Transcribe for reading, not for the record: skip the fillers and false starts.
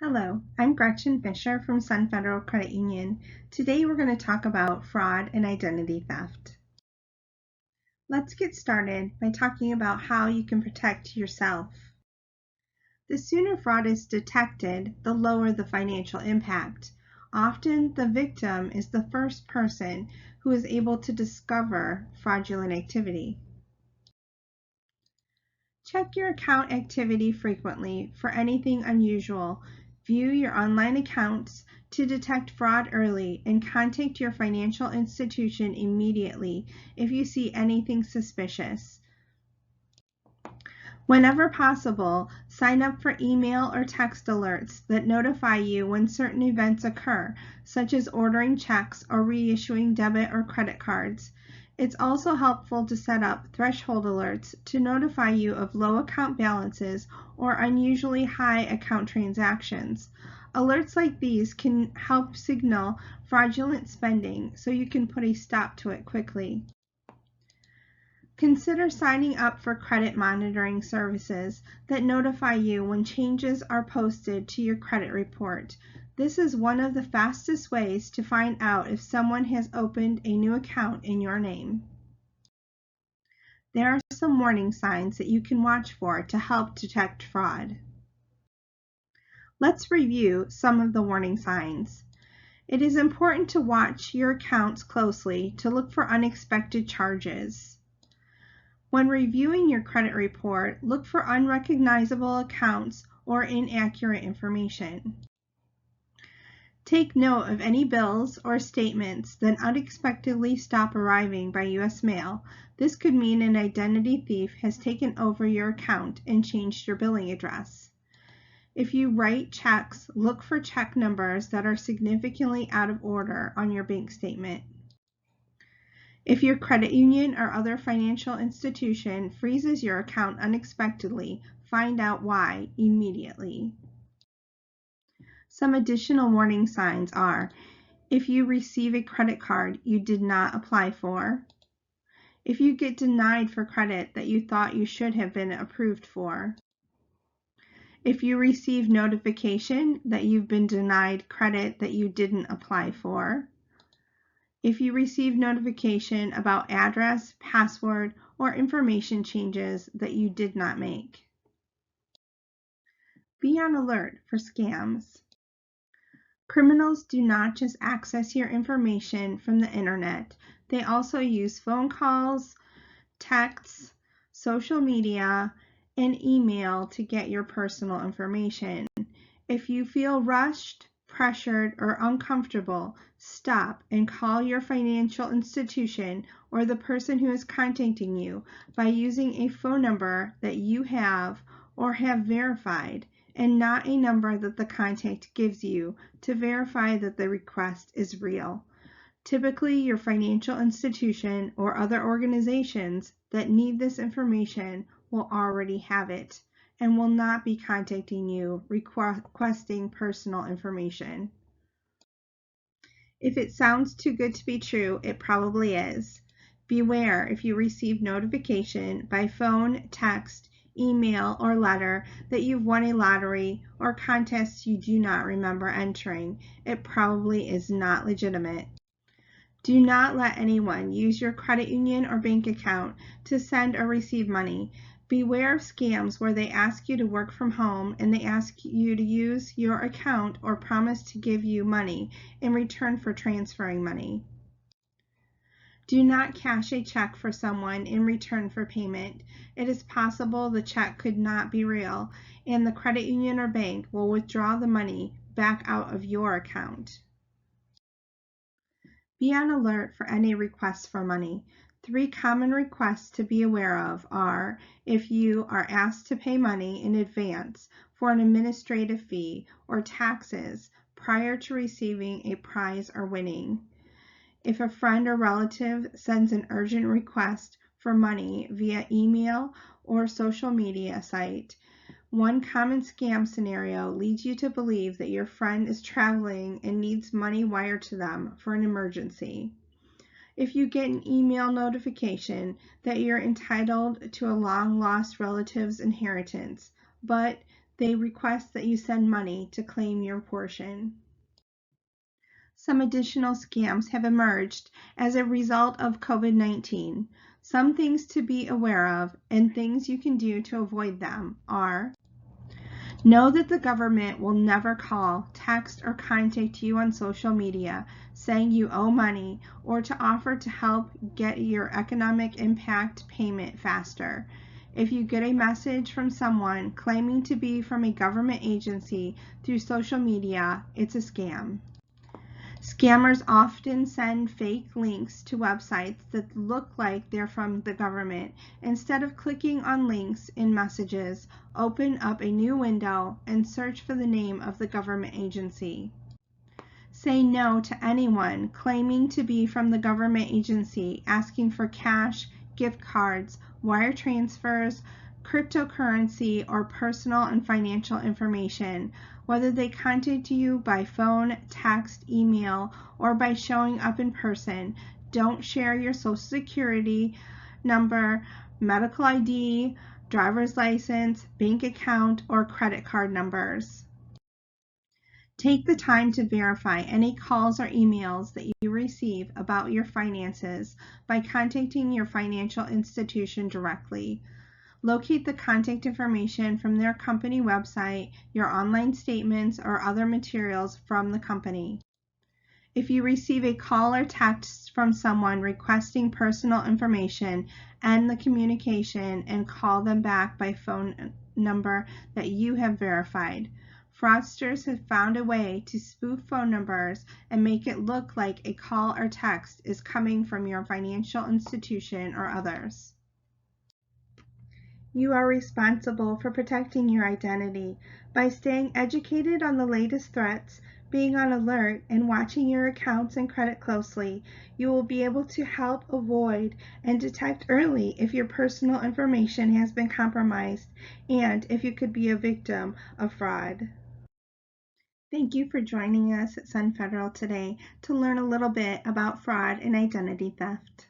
Hello, I'm Gretchen Fisher from Sun Federal Credit Union. Today we're going to talk about fraud and identity theft. Let's get started by talking about how you can protect yourself. The sooner fraud is detected, the lower the financial impact. Often, the victim is the first person who is able to discover fraudulent activity. Check your account activity frequently for anything unusual. View your online accounts to detect fraud early and contact your financial institution immediately if you see anything suspicious. Whenever possible, sign up for email or text alerts that notify you when certain events occur, such as ordering checks or reissuing debit or credit cards. It's also helpful to set up threshold alerts to notify you of low account balances or unusually high account transactions. Alerts like these can help signal fraudulent spending so you can put a stop to it quickly. Consider signing up for credit monitoring services that notify you when changes are posted to your credit report. This is one of the fastest ways to find out if someone has opened a new account in your name. There are some warning signs that you can watch for to help detect fraud. Let's review some of the warning signs. It is important to watch your accounts closely to look for unexpected charges. When reviewing your credit report, look for unrecognizable accounts or inaccurate information. Take note of any bills or statements that unexpectedly stop arriving by U.S. mail. This could mean an identity thief has taken over your account and changed your billing address. If you write checks, look for check numbers that are significantly out of order on your bank statement. If your credit union or other financial institution freezes your account unexpectedly, find out why immediately. Some additional warning signs are if you receive a credit card you did not apply for, if you get denied for credit that you thought you should have been approved for, if you receive notification that you've been denied credit that you didn't apply for, if you receive notification about address, password, or information changes that you did not make. Be on alert for scams. Criminals do not just access your information from the internet. They also use phone calls, texts, social media, and email to get your personal information. If you feel rushed, pressured, or uncomfortable, stop and call your financial institution or the person who is contacting you by using a phone number that you have or have verified, and not a number that the contact gives you to verify that the request is real. Typically, your financial institution or other organizations that need this information will already have it and will not be contacting you requesting personal information. If it sounds too good to be true, it probably is. Beware if you receive notification by phone, text, email, or letter that you've won a lottery or contest you do not remember entering. It probably is not legitimate. Do not let anyone use your credit union or bank account to send or receive money. Beware of scams where they ask you to work from home and they ask you to use your account or promise to give you money in return for transferring money. Do not cash a check for someone in return for payment. It is possible the check could not be real, and the credit union or bank will withdraw the money back out of your account. Be on alert for any requests for money. 3 common requests to be aware of are if you are asked to pay money in advance for an administrative fee or taxes prior to receiving a prize or winning, if a friend or relative sends an urgent request for money via email or social media site. One common scam scenario leads you to believe that your friend is traveling and needs money wired to them for an emergency. If you get an email notification that you're entitled to a long-lost relative's inheritance, but They request that you send money to claim your portion. Some additional scams have emerged as a result of COVID-19. Some things to be aware of and things you can do to avoid them are: know that the government will never call, text, or contact you on social media saying you owe money or to offer to help get your economic impact payment faster. If you get a message from someone claiming to be from a government agency through social media, it's a scam. Scammers often send fake links to websites that look like they're from the government. Instead of clicking on links in messages, open up a new window and search for the name of the government agency. Say no to anyone claiming to be from the government agency asking for cash, gift cards, wire transfers, cryptocurrency, or personal and financial information. Whether they contact you by phone, text, email, or by showing up in person, don't share your social security number, medical ID, driver's license, bank account, or credit card numbers. Take the time to verify any calls or emails that you receive about your finances by contacting your financial institution directly. Locate the contact information from their company website, your online statements, or other materials from the company. If you receive a call or text from someone requesting personal information, end the communication and call them back by phone number that you have verified. Fraudsters have found a way to spoof phone numbers and make it look like a call or text is coming from your financial institution or others. You are responsible for protecting your identity by staying educated on the latest threats, being on alert, and watching your accounts and credit closely. You will be able to help avoid and detect early if your personal information has been compromised and if you could be a victim of fraud. Thank you for joining us at Sun Federal today to learn a little bit about fraud and identity theft.